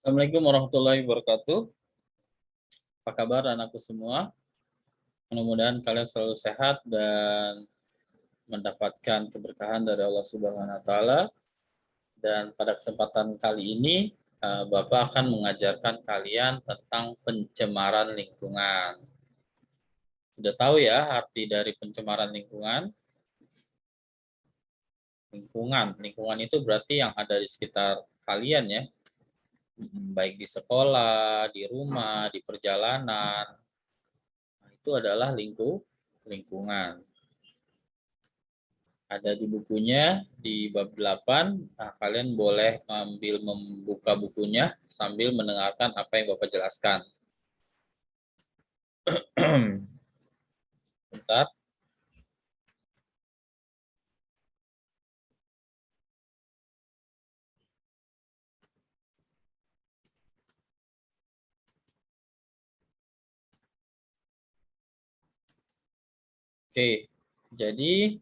Assalamualaikum warahmatullahi wabarakatuh. Apa kabar anakku semua? Mudah-mudahan kalian selalu sehat dan mendapatkan keberkahan dari Allah Subhanahu wa taala. Dan pada kesempatan kali ini Bapak akan mengajarkan kalian tentang pencemaran lingkungan. Sudah tahu ya arti dari pencemaran lingkungan? Lingkungan itu berarti yang ada di sekitar kalian ya. Baik di sekolah, di rumah, di perjalanan. Itu adalah lingkungan. Ada di bukunya di bab 8. Nah, kalian boleh membuka bukunya sambil mendengarkan apa yang Bapak jelaskan. Bentar. Oke, jadi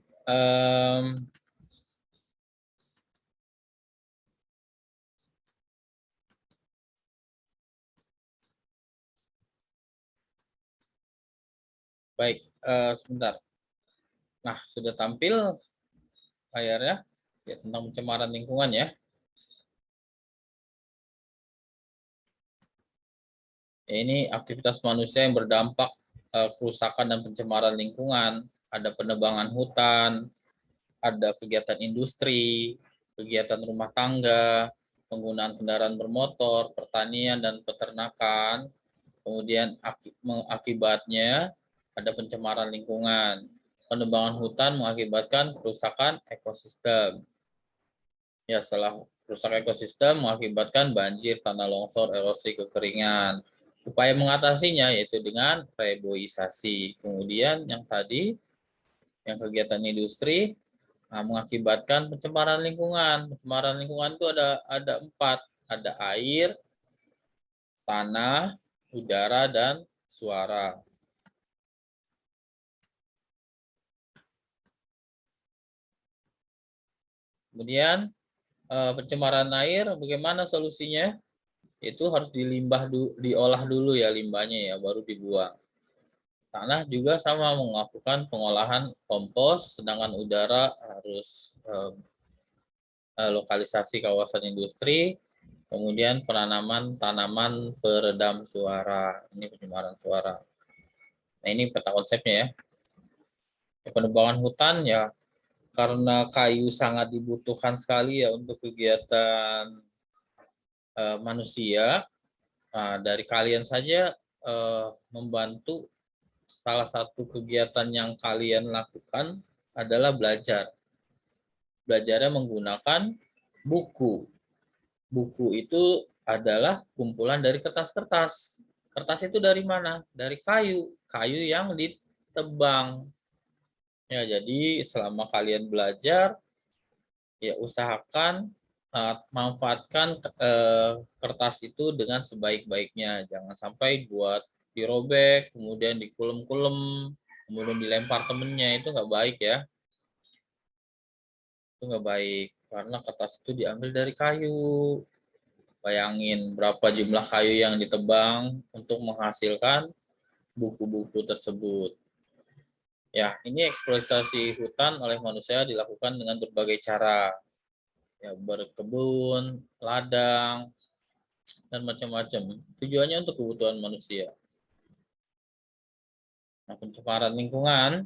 baik, sebentar. Nah, sudah tampil layarnya ya, tentang pencemaran lingkungan ya. Ini aktivitas manusia yang berdampak kerusakan dan pencemaran lingkungan. Ada penebangan hutan, ada kegiatan industri, kegiatan rumah tangga, penggunaan kendaraan bermotor, pertanian dan peternakan. Kemudian akibatnya ada pencemaran lingkungan. Penebangan hutan mengakibatkan kerusakan ekosistem. Ya, setelah rusak ekosistem mengakibatkan banjir, tanah longsor, erosi, kekeringan. Upaya mengatasinya yaitu dengan reboisasi. Kemudian yang tadi, yang kegiatan industri, mengakibatkan pencemaran lingkungan. Pencemaran lingkungan itu ada 4, ada air, tanah, udara, dan suara. Kemudian pencemaran air, bagaimana solusinya? Itu harus diolah dulu ya limbahnya ya, baru dibuang. Tanah juga sama, melakukan pengolahan kompos, sedangkan udara harus lokalisasi kawasan industri, kemudian penanaman tanaman peredam suara. Ini pencemaran suara. Nah, ini peta konsepnya ya. Penebangan hutan ya, karena kayu sangat dibutuhkan sekali ya untuk kegiatan manusia. Nah, dari kalian saja membantu, salah satu kegiatan yang kalian lakukan adalah belajar. Belajarnya menggunakan buku. Buku itu adalah kumpulan dari kertas-kertas. Kertas itu dari mana? Dari kayu. Kayu yang ditebang. Ya, jadi selama kalian belajar, ya usahakan manfaatkan kertas itu dengan sebaik-baiknya. Jangan sampai buat dirobek, kemudian dikulem-kulem, kemudian dilempar temennya, itu nggak baik ya. Itu nggak baik, karena kertas itu diambil dari kayu. Bayangin berapa jumlah kayu yang ditebang untuk menghasilkan buku-buku tersebut. Ya, ini eksploitasi hutan oleh manusia dilakukan dengan berbagai cara. Ya, berkebun, ladang, dan macam-macam. Tujuannya untuk kebutuhan manusia. Nah, pencemaran lingkungan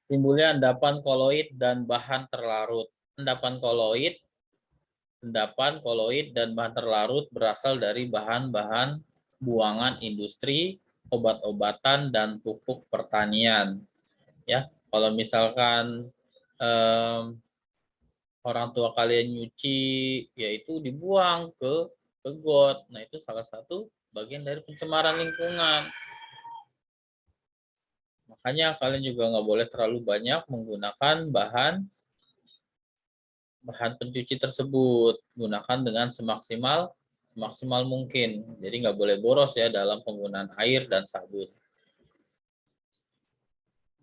timbulnya endapan koloid dan bahan terlarut. Endapan koloid dan bahan terlarut berasal dari bahan-bahan buangan industri, obat-obatan, dan pupuk pertanian. Ya, kalau misalkan orang tua kalian nyuci, yaitu dibuang ke got. Nah, itu salah satu bagian dari pencemaran lingkungan. Makanya kalian juga nggak boleh terlalu banyak menggunakan bahan pencuci tersebut. Gunakan dengan semaksimal mungkin. Jadi nggak boleh boros ya dalam penggunaan air dan sabun.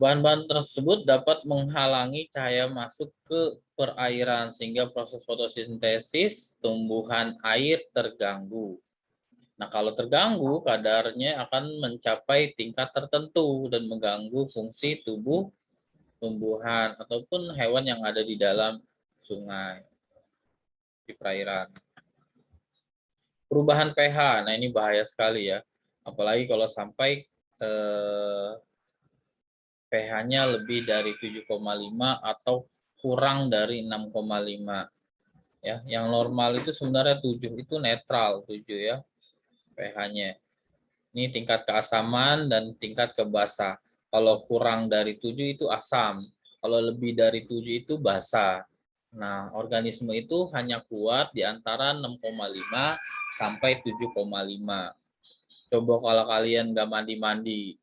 Bahan-bahan tersebut dapat menghalangi cahaya masuk ke perairan sehingga proses fotosintesis tumbuhan air terganggu. Nah, kalau terganggu, kadarnya akan mencapai tingkat tertentu dan mengganggu fungsi tubuh tumbuhan ataupun hewan yang ada di dalam sungai, di perairan. Perubahan pH, nah ini bahaya sekali ya. Apalagi kalau sampai pH-nya lebih dari 7,5 atau kurang dari 6,5. Ya, yang normal itu sebenarnya 7 itu netral 7 ya pH-nya. Ini tingkat keasaman dan tingkat kebasa. Kalau kurang dari 7 itu asam. Kalau lebih dari 7 itu basa. Nah, organisme itu hanya kuat di antara 6,5 sampai 7,5. Coba kalau kalian nggak mandi-mandi,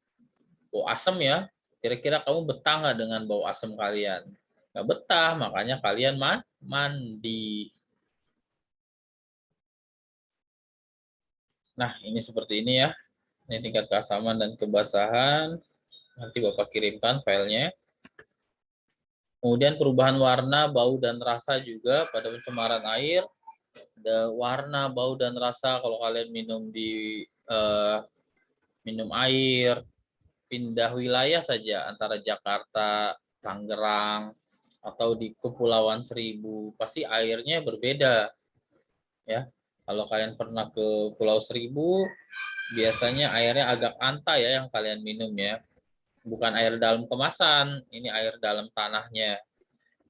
bau asam ya, kira-kira kamu betah nggak dengan bau asam kalian? Nggak betah, makanya kalian mandi. Nah, ini seperti ini ya. Ini tingkat keasaman dan kebasahan. Nanti Bapak kirimkan filenya. Kemudian perubahan warna, bau, dan rasa juga pada pencemaran air. Ada warna, bau, dan rasa kalau kalian minum air, pindah wilayah saja antara Jakarta, Tangerang, atau di Kepulauan Seribu, pasti airnya berbeda. Ya, kalau kalian pernah ke Pulau Seribu, biasanya airnya agak anta ya yang kalian minum ya. Bukan air dalam kemasan, ini air dalam tanahnya.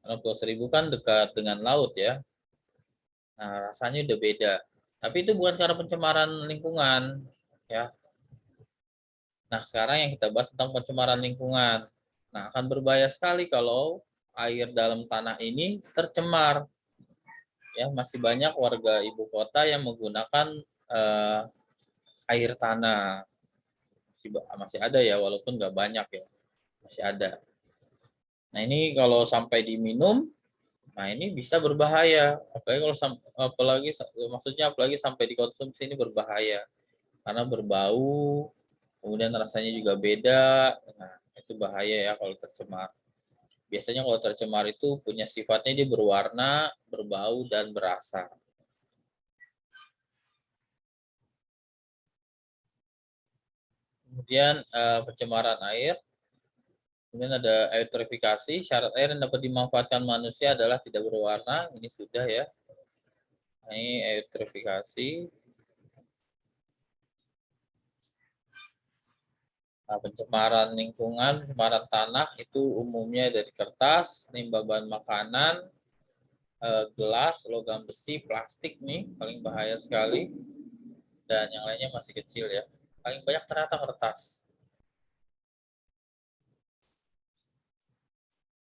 Karena Pulau Seribu kan dekat dengan laut ya. Nah, rasanya udah beda. Tapi itu bukan karena pencemaran lingkungan ya. Nah, sekarang yang kita bahas tentang pencemaran lingkungan. Nah, akan berbahaya sekali kalau air dalam tanah ini tercemar. Ya, masih banyak warga ibu kota yang menggunakan eh, air tanah. Masih ada ya, walaupun nggak banyak ya. Masih ada. Nah, ini kalau sampai diminum, nah ini bisa berbahaya. Apalagi sampai dikonsumsi ini berbahaya karena berbau, kemudian rasanya juga beda. Nah, itu bahaya ya kalau tercemar. Biasanya kalau tercemar itu punya sifatnya dia berwarna, berbau, dan berasa. Kemudian pencemaran air. Kemudian ada eutrofikasi. Syarat air yang dapat dimanfaatkan manusia adalah tidak berwarna. Ini sudah ya. Ini eutrofikasi. Nah, pencemaran lingkungan, pencemaran tanah itu umumnya dari kertas, limbah bahan makanan, gelas, logam besi, plastik nih paling bahaya sekali, dan yang lainnya masih kecil ya. Paling banyak ternyata kertas.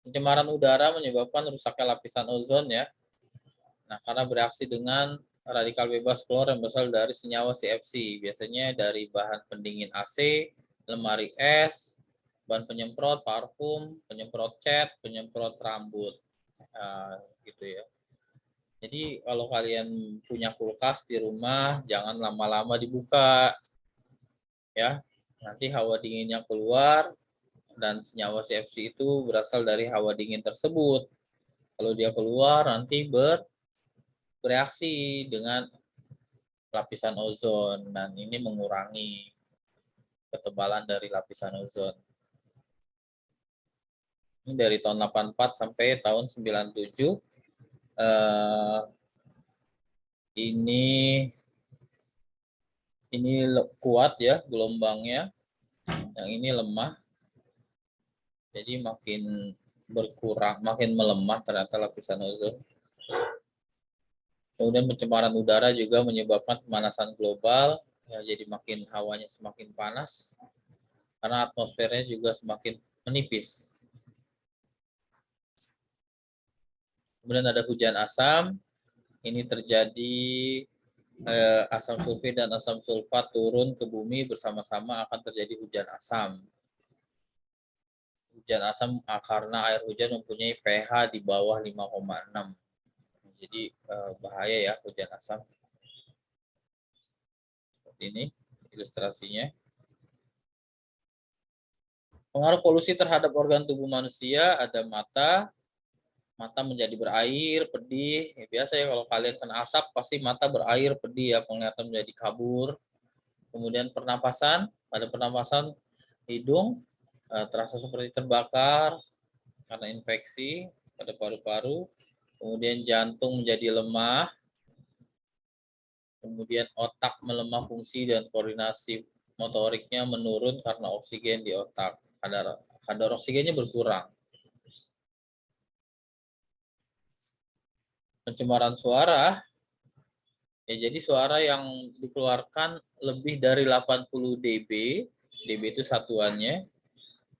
Pencemaran udara menyebabkan rusaknya lapisan ozon ya. Nah, karena bereaksi dengan radikal bebas keluar yang berasal dari senyawa CFC, biasanya dari bahan pendingin AC, lemari es, bahan penyemprot, parfum, penyemprot cat, penyemprot rambut, gitu ya. Jadi kalau kalian punya kulkas di rumah, jangan lama-lama dibuka, ya. Nanti hawa dinginnya keluar dan senyawa CFC itu berasal dari hawa dingin tersebut. Kalau dia keluar nanti bereaksi dengan lapisan ozon dan ini mengurangi ketebalan dari lapisan ozon. Ini dari tahun 84 sampai tahun 97. Ini kuat ya gelombangnya, yang ini lemah. Jadi makin berkurang, makin melemah ternyata lapisan ozon. Kemudian pencemaran udara juga menyebabkan pemanasan global, ya, jadi makin hawanya semakin panas karena atmosfernya juga semakin menipis. Kemudian ada hujan asam, ini terjadi asam sulfit dan asam sulfat turun ke bumi bersama-sama akan terjadi hujan asam. Hujan asam karena air hujan mempunyai pH di bawah 5,6. Jadi bahaya ya hujan asam. Seperti ini ilustrasinya. Pengaruh polusi terhadap organ tubuh manusia ada mata, mata menjadi berair, pedih. Ya, biasa ya kalau kalian kena asap pasti mata berair, pedih ya, penglihatan menjadi kabur. Kemudian pernapasan, pada pernapasan hidung terasa seperti terbakar karena infeksi pada paru-paru. Kemudian jantung menjadi lemah, kemudian otak melemah fungsi dan koordinasi motoriknya menurun karena oksigen di otak. Kadar oksigennya berkurang. Pencemaran suara, ya jadi suara yang dikeluarkan lebih dari 80 dB, dB itu satuannya,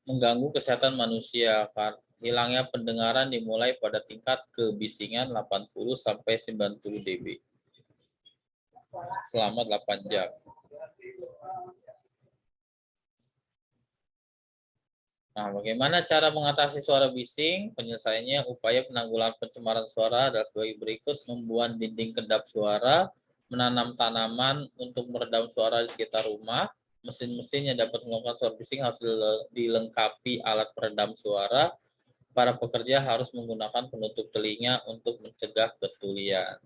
mengganggu kesehatan manusia. Hilangnya pendengaran dimulai pada tingkat kebisingan 80 sampai 90 dB selama 8 jam. Nah, bagaimana cara mengatasi suara bising? Penyelesaiannya, upaya penanggulangan pencemaran suara adalah sebagai berikut: membuat dinding kedap suara, menanam tanaman untuk meredam suara di sekitar rumah, mesin-mesin yang dapat melakukan suara bising harus dilengkapi alat peredam suara, para pekerja harus menggunakan penutup telinga untuk mencegah ketulian.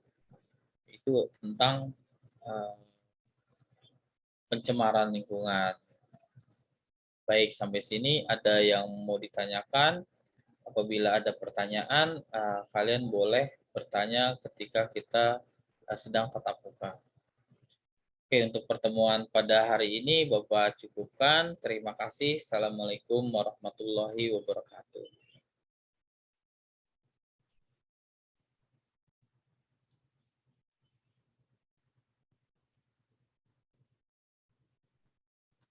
Itu tentang pencemaran lingkungan. Baik, sampai sini ada yang mau ditanyakan? Apabila ada pertanyaan, kalian boleh bertanya ketika kita sedang tatap muka. Oke, untuk pertemuan pada hari ini Bapak cukupkan. Terima kasih. Assalamualaikum warahmatullahi wabarakatuh.